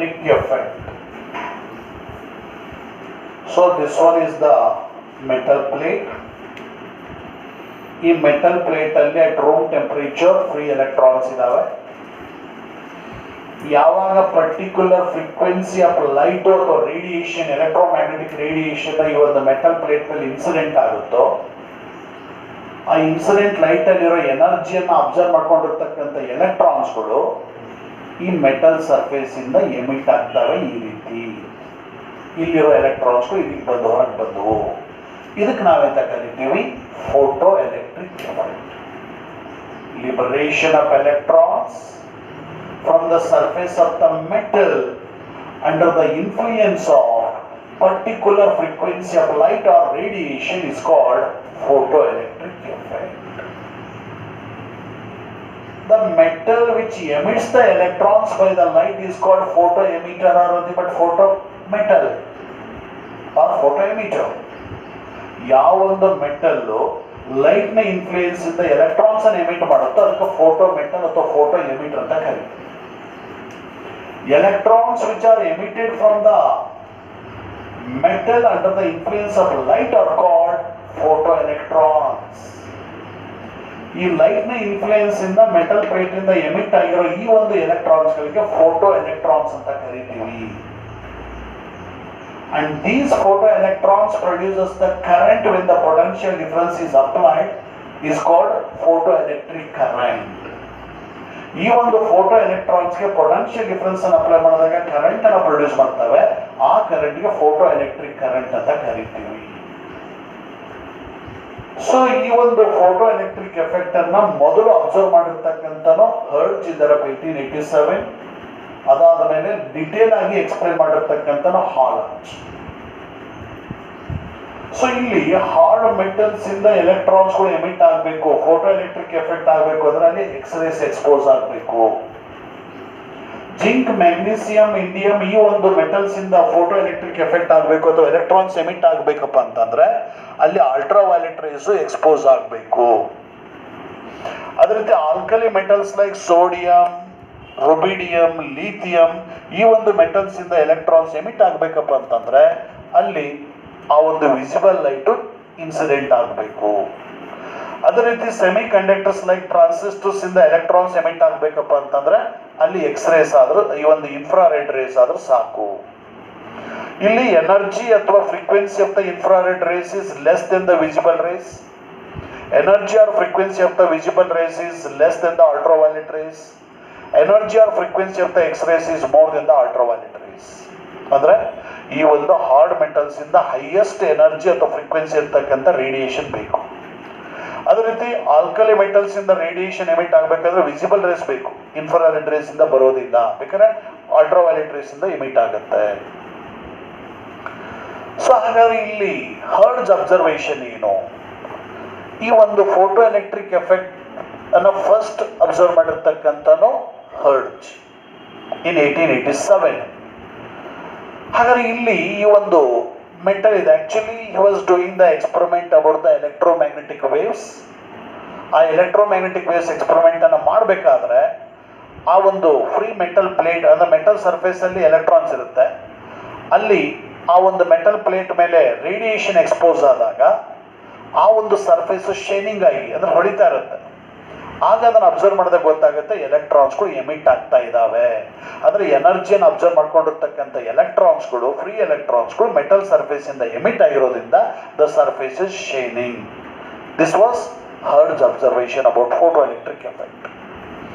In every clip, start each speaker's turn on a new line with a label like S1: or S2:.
S1: photoelectric effect. So this one is the metal plate. ಈ metal plate ಅಲ್ಲಿ at room temperature free electrons ಇದಾವೆ. ಯಾವಾಗ particular frequency of light ಅಥವಾ radiation, electromagnetic radiation ಈ ಒಂದು metal plate ನಲ್ಲಿ incident ಆಗುತ್ತೋ, ಆ ಇನ್ಸಿಡೆಂಟ್ ಲೈಟ್ ಅಲ್ಲಿರೋ ಎನರ್ಜಿಯನ್ನು ಅಬ್ಸರ್ವ್ ಮಾಡ್ಕೊಂಡಿರ್ತಕ್ಕಂಥ ಎಲೆಕ್ಟ್ರಾನ್ಸ್ಗಳು ಈ ಮೆಟಲ್ ಸರ್ಫೇಸ್ ಇಂದ ಎಮಿಟ್ ಆಗ್ತವೆ. ಈ ರೀತಿ ಇಲ್ಲಿರೋ ಎಲೆಕ್ಟ್ರಾನ್ಸ್ಗಳು ಇದಕ್ಕೆ ಬಂದು ಹೊರಗೆ ಬಂದವು. ಇದಕ್ಕೆ ನಾವೆಂತ ಕರಿತೀವಿ? Photo electric effect. Liberation of electrons from the surface of the metal under the influence of particular frequency of light or radiation is called photoelectric effect. The metal which emits the electrons by the light is called photoemitter or nothing but photometal or photoemitter. ಯಾವ ಒಂದು metal light ನ influence ಇಂದ electrons ಅನ್ನು emit ಮಾಡುತ್ತೋ ಅದಕ್ಕೆ photo metal ಅಥವಾ photo emitter ಅಂತ ಕರೀತೀವಿ. Electrons which are emitted from the metal under the influence of light are called photoelectrons. ಈ ಲೈಟ್ ನ ಇನ್ಫ್ಲೂಯೆನ್ಸ್ ಇಂದ ಮೆಟಲ್ ಪ್ಲೇಟ್ ಇಂದ ಎಮಿಟ್ ಆಗಿರೋ ಈ ಒಂದು ಎಲೆಕ್ಟ್ರಾನ್ಸ್ ಗಳಿಗೆ ಫೋಟೋ ಎಲೆಕ್ಟ್ರಾನ್ಸ್ ಅಂತ ಕರೀತೀವಿ. And these photoelectrons produces the current when the potential difference is applied is called photoelectric current. ಈ ಒಂದು ಫೋಟೋ ಎಲೆಕ್ಟ್ರಾನ್ಸ್ಗೆ ಪೊಟೆನ್ಷಿಯಲ್ ಡಿಫರೆನ್ಸ್ ಅನ್ನು ಅಪ್ಲೈ ಮಾಡಿದಾಗ ಕರೆಂಟ್ ಅನ್ನು ಪ್ರೊಡ್ಯೂಸ್ ಮಾಡ್ತವೆ. ಆ ಕರೆಂಟ್ಗೆ ಫೋಟೋ ಎಲೆಕ್ಟ್ರಿಕ್ ಕರೆಂಟ್ ಅಂತ ಕರಿತೀವಿ. ಸೊ ಈ ಒಂದು ಫೋಟೋ ಎಲೆಕ್ಟ್ರಿಕ್ ಎಫೆಕ್ಟ್ ಅನ್ನ ಮೊದಲು ಅಬ್ಸರ್ವ್ ಮಾಡಿರ್ತಕ್ಕಂಥನು ಹರ್ಟ್ಜ್ ಇದ್ದಾರೆ 1887. ಅದಾದ ಮೇಲೆ ಡಿಟೇಲ್ ಆಗಿ ಎಕ್ಸ್ಪ್ಲೈನ್ ಮಾಡಿರ್ತಕ್ಕಂಥನು ಹಾಲಂಜ್. ಸೊ ಇಲ್ಲಿ ಹಾರ್ಡ್ ಮೆಟಲ್ಸ್ ಇಂದ ಎಲೆಕ್ಟ್ರಾನ್ಸ್ಗಳು ಎಮಿಟ್ ಆಗಬೇಕು, ಫೋಟೋ ಎಲೆಕ್ಟ್ರಿಕ್ ಎಫೆಕ್ಟ್ ಆಗಬೇಕು ಅಂದ್ರೆ ಅಲ್ಲಿ ಎಕ್ಸ್ರೇಸ್ ಎಕ್ಸ್ಪೋಸ್ ಆಗಬೇಕು. ಜಿಂಕ್, ಮ್ಯಾಗ್ನೀಸಿಯಂ, ಇಂಡಿಯಂ ಈ ಒಂದು ಮೆಟಲ್ಸ್ ಇಂದ ಫೋಟೋ ಎಲೆಕ್ಟ್ರಿಕ್ ಎಫೆಕ್ಟ್ ಆಗಬೇಕು ಅಥವಾ ಎಲೆಕ್ಟ್ರಾನ್ಸ್ ಎಮಿಟ್ ಆಗಬೇಕಪ್ಪ ಅಂತಂದ್ರೆ ಅಲ್ಲಿ ಅಲ್ಟ್ರಾ ವೈಲೆಟ್ ರೇಸ್ ಎಕ್ಸ್ಪೋಸ್ ಆಗಬೇಕು. ಅದೇ ರೀತಿ alkali metals like sodium, ರುಬಿಡಿಯಂ, lithium ಈ ಒಂದು ಮೆಟಲ್ಸ್ ಇಂದ ಎಲೆಕ್ಟ್ರಾನ್ಸ್ ಎಮಿಟ್ ಆಗಬೇಕಪ್ಪ ಅಂತಂದ್ರೆ ಅಲ್ಲಿ ಆ ಒಂದು ವಿಸಿಬಲ್ ಲೈಟ್ ಇನ್ಸಿಡೆಂಟ್ ಆಗಬೇಕು. ಅದೇ ರೀತಿ ಸೆಮಿ ಕಂಡಕ್ಟರ್ಸ್ ಲೈಕ್ ಟ್ರಾನ್ಸಿಸ್ಟರ್ಸ್ ಇಂದ ಎಲೆಕ್ಟ್ರಾನ್ಸ್ ಎಮಿಟ್ ಆಗಬೇಕಪ್ಪ ಅಂತಂದ್ರೆ ಅಲ್ಲಿ ಎಕ್ಸ್ರೇಸ್ ಆದ್ರೂ ಈ ಒಂದು ಇನ್ಫ್ರಾರೆಡ್ ರೇಸ್ ಆದ್ರೂ ಸಾಕು. ಇಲ್ಲಿ ಎನರ್ಜಿ ಅಥವಾ frequency of the infrared rays is less than the visible rays. Energy or frequency of the visible rays is less than the ultraviolet rays. Energy or frequency of the X rays is more than the ultraviolet rays. ಅಂದ್ರೆ ಈ ಒಂದು hard metals ಇಂದ highest energy ಅಥವಾ frequency ಇರ್ತಕ್ಕಂಥ radiation ಬೇಕು. ಅದೇ ರೀತಿ alkali metals ಇಂದ ರೇಡಿಯೇಷನ್ ಎಮಿಟ್ ಆಗಬೇಕಾದ್ರೆ ವಿಸಿಬಲ್ ರೇಸ್ ಬೇಕು, ಇನ್ಫ್ರಾರೆಡ್ ರೇಸ್ ಇಂದ ಬರೋದಿಲ್ಲ, ಬೇಕಾದ್ರೆ ಅಲ್ಟ್ರಾವೈಲೆಟ್ ರೇಸ್ ಇಂದ ಎಮಿಟ್ ಆಗುತ್ತೆ. ಸೊ ಹಾಗಾದ್ರೆ ಇಲ್ಲಿ ಹರ್ಟ್ಜ್ ಅಬ್ಸರ್ವೇಷನ್ ಏನು? ಈ ಒಂದು ಫೋಟೋ ಎಲೆಕ್ಟ್ರಿಕ್ ಎಫೆಕ್ಟ್ ಅನ್ನು ಫಸ್ಟ್ ಅಬ್ಸರ್ವ್ ಮಾಡಿರ್ತಕ್ಕಂಥನು ಹರ್ಟ್ಜ್ ಇನ್ 1887. ಹಾಗಾದ್ರೆ ಇಲ್ಲಿ ಈ ಒಂದು ಮೆಟಲ್ ಇದೆ. Actually he was doing the experiment about the electromagnetic waves. ಆ ಎಲೆಕ್ಟ್ರೋಮ್ಯಾಗ್ನೆಟಿಕ್ ವೇವ್ಸ್ ಎಕ್ಸ್ಪೆರಿಮೆಂಟ್ ಅನ್ನು ಮಾಡಬೇಕಾದ್ರೆ ಆ ಒಂದು ಫ್ರೀ ಮೆಟಲ್ ಪ್ಲೇಟ್ ಅಂದ್ರೆ ಮೆಟಲ್ ಸರ್ಫೇಸ್ ಅಲ್ಲಿ ಎಲೆಕ್ಟ್ರಾನ್ಸ್ ಇರುತ್ತೆ. ಅಲ್ಲಿ ಆ ಒಂದು ಮೆಟಲ್ ಪ್ಲೇಟ್ ಮೇಲೆ ರೇಡಿಯೇಷನ್ ಎಕ್ಸ್ಪೋಸ್ ಆದಾಗ ಆ ಒಂದು ಸರ್ಫೇಸ್ ಶೈನಿಂಗ್ ಆಗಿ ಅಂದ್ರೆ ಹೊಳಿತಾ ಇರುತ್ತೆ. ಆಗ ಅದನ್ನು ಅಬ್ಸರ್ವ್ ಮಾಡಿದಾಗ ಗೊತ್ತಾಗುತ್ತೆ ಎಲೆಕ್ಟ್ರಾನ್ಸ್ಗಳು ಎಮಿಟ್ ಆಗ್ತಾ ಇದಾವೆ. ಅಂದ್ರೆ ಎನರ್ಜಿಯನ್ನು ಅಬ್ಸರ್ವ್ ಮಾಡ್ಕೊಂಡಿರ್ತಕ್ಕಂಥ ಎಲೆಕ್ಟ್ರಾನ್ಸ್ಗಳು, ಫ್ರೀ ಎಲೆಕ್ಟ್ರಾನ್ಸ್ಗಳು ಮೆಟಲ್ ಸರ್ಫೇಸ್ ಇಂದ ಎಮಿಟ್ ಆಗಿರೋದ್ರಿಂದ the surface is shining. This was Hertz observation about photoelectric effect.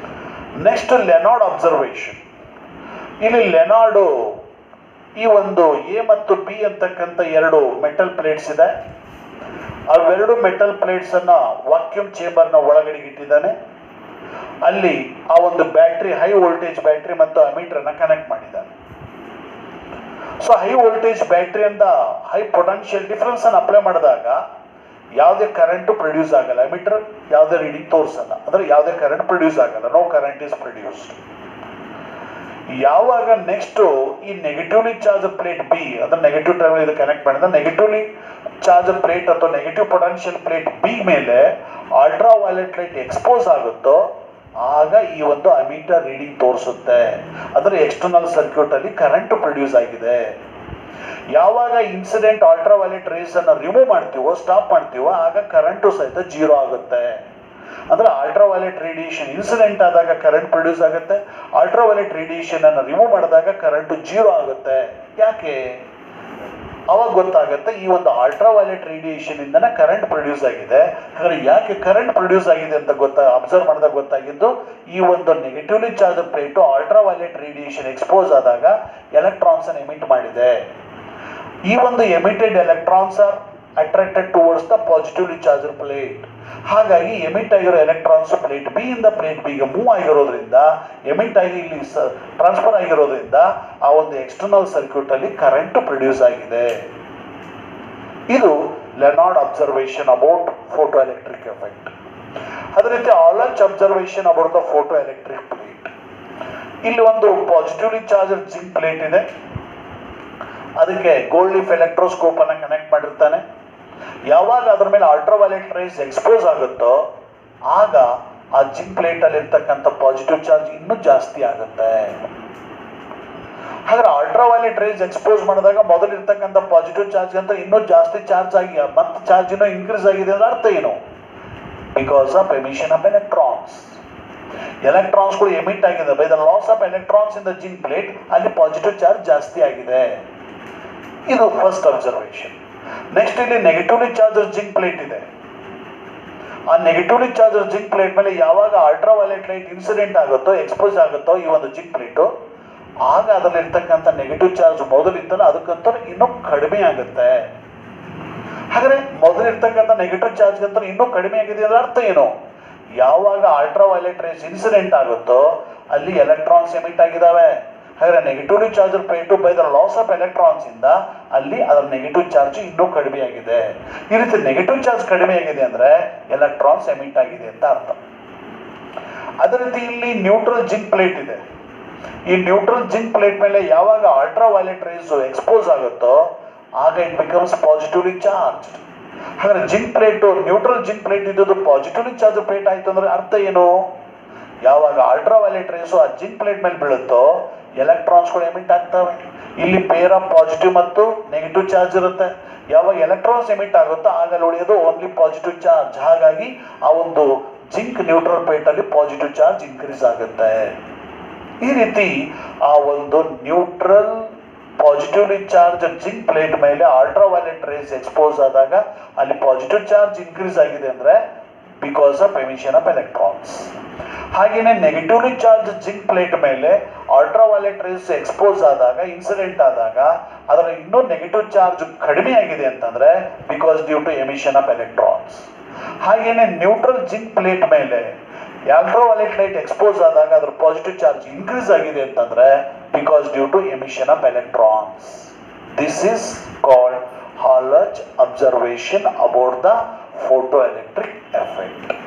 S1: Next Lenard observation. ಇಲ್ಲಿ ಲೆನಾರ್ಡು ಈ ಒಂದು ಎ ಮತ್ತು ಬಿ ಅಂತಕ್ಕಂಥ ಎರಡು ಮೆಟಲ್ ಪ್ಲೇಟ್ಸ್ ಇದೆ. ಅವೆರಡು ಮೆಟಲ್ ಪ್ಲೇಟ್ಸ್ ಅನ್ನ ವಾಕ್ಯೂಮ್ ಚೇಂಬರ್ ನ ಒಳಗಡೆ ಇಟ್ಟಿದ್ದಾನೆ. ಅಲ್ಲಿ ಆ ಒಂದು ಬ್ಯಾಟ್ರಿ, ಹೈ ವೋಲ್ಟೇಜ್ ಬ್ಯಾಟ್ರಿ ಮತ್ತು ಅಮೀಟರ್ ಅನ್ನ ಕನೆಕ್ಟ್ ಮಾಡಿದ್ದಾನೆ. ಸೊ ಹೈ ವೋಲ್ಟೇಜ್ ಬ್ಯಾಟ್ರಿಯಿಂದ ಹೈ ಪೊಟೆನ್ಷಿಯಲ್ ಡಿಫರೆನ್ಸ್ ಅನ್ನು ಅಪ್ಲೈ ಮಾಡಿದಾಗ ಯಾವುದೇ ಕರೆಂಟ್ ಪ್ರೊಡ್ಯೂಸ್ ಆಗಲ್ಲ. ಅಮೀಟರ್ ಯಾವುದೇ ರೀಡಿಂಗ್ ತೋರಿಸಲ್ಲ, ಅಂದ್ರೆ ಯಾವುದೇ ಕರೆಂಟ್ ಪ್ರೊಡ್ಯೂಸ್ ಆಗಲ್ಲ. No current is produced. ಯಾವಾಗ ನೆಕ್ಸ್ಟ್ ಈ ನೆಗೆಟಿವ್ಲಿ ಚಾರ್ಜ್ ಪ್ಲೇಟ್ ಬಿ, ಅದನ್ನ ನೆಗೆಟಿವ್ ಟರ್ಮಿನಲ್ ಇದು ಕನೆಕ್ಟ್ ಮಾಡಿದ ನೆಗೆಟಿವ್ಲಿ ಚಾರ್ಜ್ ಪ್ಲೇಟ್ ಅಥವಾ ನೆಗೆಟಿವ್ ಪೊಟೆನ್ಷಿಯಲ್ ಪ್ಲೇಟ್ ಬಿ ಮೇಲೆ ಅಲ್ಟ್ರಾ ವೈಲೆಟ್ ಲೈಟ್ ಎಕ್ಸ್ಪೋಸ್ ಆಗುತ್ತೋ ಆಗ ಈ ಒಂದು ಅಮೀಟರ್ ರೀಡಿಂಗ್ ತೋರಿಸುತ್ತೆ, ಅಂದರೆ ಎಕ್ಸ್ಟರ್ನಲ್ ಸರ್ಕ್ಯೂಟ್ ಅಲ್ಲಿ ಕರೆಂಟ್ ಪ್ರೊಡ್ಯೂಸ್ ಆಗಿದೆ. ಯಾವಾಗ ಇನ್ಸಿಡೆಂಟ್ ಅಲ್ಟ್ರಾವೈಲೆಟ್ ರೇಸ್ ಅನ್ನು ರಿಮೂವ್ ಮಾಡ್ತೀವೋ, ಸ್ಟಾಪ್ ಮಾಡ್ತೀವೋ, ಆಗ ಕರೆಂಟು ಸಹಿತ ಜೀರೋ ಆಗುತ್ತೆ. ಅಂದ್ರೆ ಅಲ್ಟ್ರಾವೈಲೆಟ್ ರೇಡಿಯೇಷನ್ ಇನ್ಸಿಡೆಂಟ್ ಆದಾಗ ಕರೆಂಟ್ ಪ್ರೊಡ್ಯೂಸ್ ಆಗುತ್ತೆ, ಅಲ್ಟ್ರಾವೈಲೆಟ್ ರೇಡಿಯೇಷನ್ ಅನ್ನು ರಿಮೂವ್ ಮಾಡಿದಾಗ ಕರೆಂಟ್ ಜೀರೋ ಆಗುತ್ತೆ. ಯಾಕೆ? ಅವಾಗ ಗೊತ್ತಾಗುತ್ತೆ ಈ ಒಂದು ಅಲ್ಟ್ರಾವೈಲೆಟ್ ರೇಡಿಯೇಷನ್ ಇಂದನೇ ಕರೆಂಟ್ ಪ್ರೊಡ್ಯೂಸ್ ಆಗಿದೆ. ಹಾಗಾದ್ರೆ ಯಾಕೆ ಕರೆಂಟ್ ಪ್ರೊಡ್ಯೂಸ್ ಆಗಿದೆ ಅಂತ ಅಬ್ಸರ್ವ್ ಮಾಡಿದಾಗ ಗೊತ್ತಾಗಿದ್ದು, ಈ ಒಂದು negatively charge plate ultraviolet radiation expose ಆದಾಗ ಎಲೆಕ್ಟ್ರಾನ್ಸ್ ಅನ್ನು ಎಮಿಟ್ ಮಾಡಿದೆ. ಈ ಒಂದು emitted electrons are attracted towards the positively charge plate. ಹಾಗಾಗಿ ಎಮಿಟ್ ಆಗಿರೋ ಎಲೆಕ್ಟ್ರಾನ್ಸ್ ಪ್ಲೇಟ್ ಬಿ ಇಂದ ಪ್ಲೇಟ್ ಬಿಗೆ ಮೂವ್ ಆಗಿರೋದ್ರಿಂದ, ಎಮಿಟ್ ಆಗಿ ಇಲ್ಲಿ ಟ್ರಾನ್ಸ್ಫರ್ ಆಗಿರೋದ್ರಿಂದ ಆ ಒಂದು ಎಕ್ಸ್ಟರ್ನಲ್ ಸರ್ಕ್ಯೂಟ್ ಅಲ್ಲಿ ಕರೆಂಟ್ ಪ್ರೊಡ್ಯೂಸ್ ಆಗಿದೆ. ಇದು Lenard observation about photoelectric effect. ಅದೇ ರೀತಿ Hallwachs observation about the photoelectric plate. ಇಲ್ಲಿ ಒಂದು ಪಾಸಿಟಿವ್ಲಿ ಚಾರ್ಜ್ ಜಿಂಕ್ ಪ್ಲೇಟ್ ಇದೆ, ಅದಕ್ಕೆ ಗೋಲ್ಡ್ ಲೀಫ್ ಎಲೆಕ್ಟ್ರೋಸ್ಕೋಪ್ ಅನ್ನ ಕನೆಕ್ಟ್ ಮಾಡಿರ್ತಾನೆ. ಯಾವಾಗ ಅದ್ರ ಮೇಲೆ ಅಲ್ಟ್ರಾವೈಲೆಟ್ ರೇಸ್ ಎಕ್ಸ್ಪೋಸ್ ಆಗುತ್ತೋ ಆಗ ಆ ಜಿಂಕ್ ಪ್ಲೇಟ್ ಅಲ್ಲಿ ಇರ್ತಕ್ಕಂಥ ಪಾಸಿಟಿವ್ ಚಾರ್ಜ್ ಇನ್ನೂ ಜಾಸ್ತಿ ಆಗುತ್ತೆ. ಹಾಗಾದ್ರೆ ಅಲ್ಟ್ರಾವೈಲೆಟ್ ರೇಸ್ ಎಕ್ಸ್ಪೋಸ್ ಮಾಡಿದಾಗ ಮೊದಲು ಇರ್ತಕ್ಕಂಥ ಪಾಸಿಟಿವ್ ಚಾರ್ಜ್ ಅಂತ ಇನ್ನೂ ಜಾಸ್ತಿ ಚಾರ್ಜ್ ಆಗಿ ಮತ್ತೆ ಚಾರ್ಜ್ ಇನ್ನೂ ಇನ್ಕ್ರೀಸ್ ಆಗಿದೆ ಅಂದ್ರೆ ಅರ್ಥ ಏನು? Because of emission of electrons. ಎಲೆಕ್ಟ್ರಾನ್ಸ್ಗಳು ಎಮಿಟ್ ಆಗಿದೆ. By the loss of electrons in the zinc plate ಅಲ್ಲಿ ಪಾಸಿಟಿವ್ ಚಾರ್ಜ್ ಜಾಸ್ತಿ ಆಗಿದೆ. ಇದು ಫಸ್ಟ್ ಅಬ್ಸರ್ವೇಷನ್. ನೆಕ್ಸ್ಟ್ ಇಲ್ಲಿ ನೆಗೆಟಿವ್ಲಿ ಚಾರ್ಜ್ ಜಿಂಕ್ ಪ್ಲೇಟ್ ಇದೆ. ಆ ನೆಗೆಟಿವ್ಲಿ ಚಾರ್ಜ್ ಜಿಂಕ್ ಪ್ಲೇಟ್ ಮೇಲೆ ಯಾವಾಗ ಅಲ್ಟ್ರಾವೈಲೆಟ್ ಲೈಟ್ ಇನ್ಸಿಡೆಂಟ್ ಆಗುತ್ತೋ, ಎಕ್ಸ್ಪೋಸ್ ಆಗುತ್ತೋ ಈ ಒಂದು ಜಿಂಕ್ ಪ್ಲೇಟು, ಆಗ ಅದರಲ್ಲಿ ಇರ್ತಕ್ಕಂಥ ನೆಗೆಟಿವ್ ಚಾರ್ಜ್ ಮೊದಲಿತ್ತಲ್ಲ ಅದಕ್ಕಂತೂ ಇನ್ನೂ ಕಡಿಮೆ ಆಗುತ್ತೆ. ಹಾಗಾದ್ರೆ ಮೊದಲಿರ್ತಕ್ಕಂಥ ನೆಗೆಟಿವ್ ಚಾರ್ಜ್ಗಂತೂ ಇನ್ನೂ ಕಡಿಮೆ ಆಗಿದೆ ಅಂದ್ರೆ ಅರ್ಥ ಏನು? ಯಾವಾಗ ಅಲ್ಟ್ರಾವೈಲೆಟ್ ರೇಸ್ ಇನ್ಸಿಡೆಂಟ್ ಆಗುತ್ತೋ ಅಲ್ಲಿ ಎಲೆಕ್ಟ್ರಾನ್ಸ್ ಎಮಿಟ್ ಆಗಿದ್ದಾವೆ. ಹಾಗಾದ್ರೆ negatively charge plate by the loss of electrons ಇಂದ ಅಲ್ಲಿ ಅದರ ನೆಗೆಟಿವ್ ಚಾರ್ಜ್ ಇನ್ನೂ ಕಡಿಮೆ ಆಗಿದೆ. ಈ ರೀತಿ ನೆಗೆಟಿವ್ ಚಾರ್ಜ್ ಕಡಿಮೆ ಆಗಿದೆ ಅಂದ್ರೆ ಎಲೆಕ್ಟ್ರಾನ್ಸ್ ಎಮಿಟ್ ಆಗಿದೆ ಅಂತ ಅರ್ಥ. ಅದೇ ರೀತಿ ಇಲ್ಲಿ ನ್ಯೂಟ್ರಲ್ ಜಿಂಕ್ ಪ್ಲೇಟ್ ಇದೆ. ಈ ನ್ಯೂಟ್ರಲ್ ಜಿಂಕ್ ಪ್ಲೇಟ್ ಮೇಲೆ ಯಾವಾಗ ಅಲ್ಟ್ರಾವೈಲೆಟ್ ರೇಸ್ ಎಕ್ಸ್ಪೋಸ್ ಆಗುತ್ತೋ ಆಗ ಇಟ್ ಬಿಕಮ್ಸ್ ಪಾಸಿಟಿವ್ಲಿ ಚಾರ್ಜ್. ಹಾಗಾದ್ರೆ zinc plate, neutral zinc plate ಇದ್ದದ್ದು ಪಾಸಿಟಿವ್ಲಿ ಚಾರ್ಜ್ ಪ್ಲೇಟ್ ಆಯ್ತು ಅಂದ್ರೆ ಅರ್ಥ ಏನು? ಯಾವಾಗ ಅಲ್ಟ್ರಾವೈಲೆಟ್ ರೇಸು ಆ ಜಿಂಕ್ ಪ್ಲೇಟ್ ಮೇಲೆ ಬೀಳುತ್ತೋ ಎಲೆಕ್ಟ್ರಾನ್ಸ್ಗಳು ಎಮಿಟ್ ಆಗ್ತವೆ. ಇಲ್ಲಿ ಪೇರ್ ಆಫ್ ಪಾಸಿಟಿವ್ ಮತ್ತು ನೆಗೆಟಿವ್ ಚಾರ್ಜ್ ಇರುತ್ತೆ. ಯಾವಾಗ ಎಲೆಕ್ಟ್ರಾನ್ಸ್ ಎಮಿಟ್ ಆಗುತ್ತೋ ಆಗ ಉಳಿಯೋದು ಓನ್ಲಿ ಪಾಸಿಟಿವ್ ಚಾರ್ಜ್. ಹಾಗಾಗಿ ಆ ಒಂದು ಜಿಂಕ್ ನ್ಯೂಟ್ರಲ್ ಪ್ಲೇಟ್ ಅಲ್ಲಿ ಪಾಸಿಟಿವ್ ಚಾರ್ಜ್ ಇನ್ಕ್ರೀಸ್ ಆಗುತ್ತೆ. ಈ ರೀತಿ ಆ ಒಂದು neutral positively charge zinc plate ಮೇಲೆ ಅಲ್ಟ್ರಾವೈಲೆಟ್ ರೇಸ್ ಎಕ್ಸ್ಪೋಸ್ ಆದಾಗ ಅಲ್ಲಿ ಪಾಸಿಟಿವ್ ಚಾರ್ಜ್ ಇನ್ಕ್ರೀಸ್ ಆಗಿದೆ ಅಂದ್ರೆ because of emission of electrons. ಹಾಗೇನೆ ನೆಗೆಟಿವ್ಲಿ ಚಾರ್ಜ್ ಜಿಂಕ್ ಪ್ಲೇಟ್ ಮೇಲೆ ಅಲ್ಟ್ರಾವೈಲೆಟ್ ರೇಸ್ ಎಕ್ಸ್ಪೋಸ್ ಆದಾಗ, ಇನ್ಸಿಡೆಂಟ್ ಆದಾಗ ಅದರ ಇನ್ನೂ ನೆಗೆಟಿವ್ ಚಾರ್ಜ್ ಕಡಿಮೆ ಆಗಿದೆ ಅಂತಂದ್ರೆ because due to emission of electrons. ಹಾಗೇನೆ ನ್ಯೂಟ್ರಲ್ ಜಿಂಕ್ ಪ್ಲೇಟ್ ಮೇಲೆ ಅಲ್ಟ್ರಾವೈಲೆಟ್ ಲೈಟ್ ಎಕ್ಸ್ಪೋಸ್ ಆದಾಗ ಅದರ ಪಾಸಿಟಿವ್ ಚಾರ್ಜ್ ಇನ್ಕ್ರೀಸ್ ಆಗಿದೆ ಅಂತಂದ್ರೆ because due to emission of electrons. This is called Hallwachs observation about the photoelectric effect.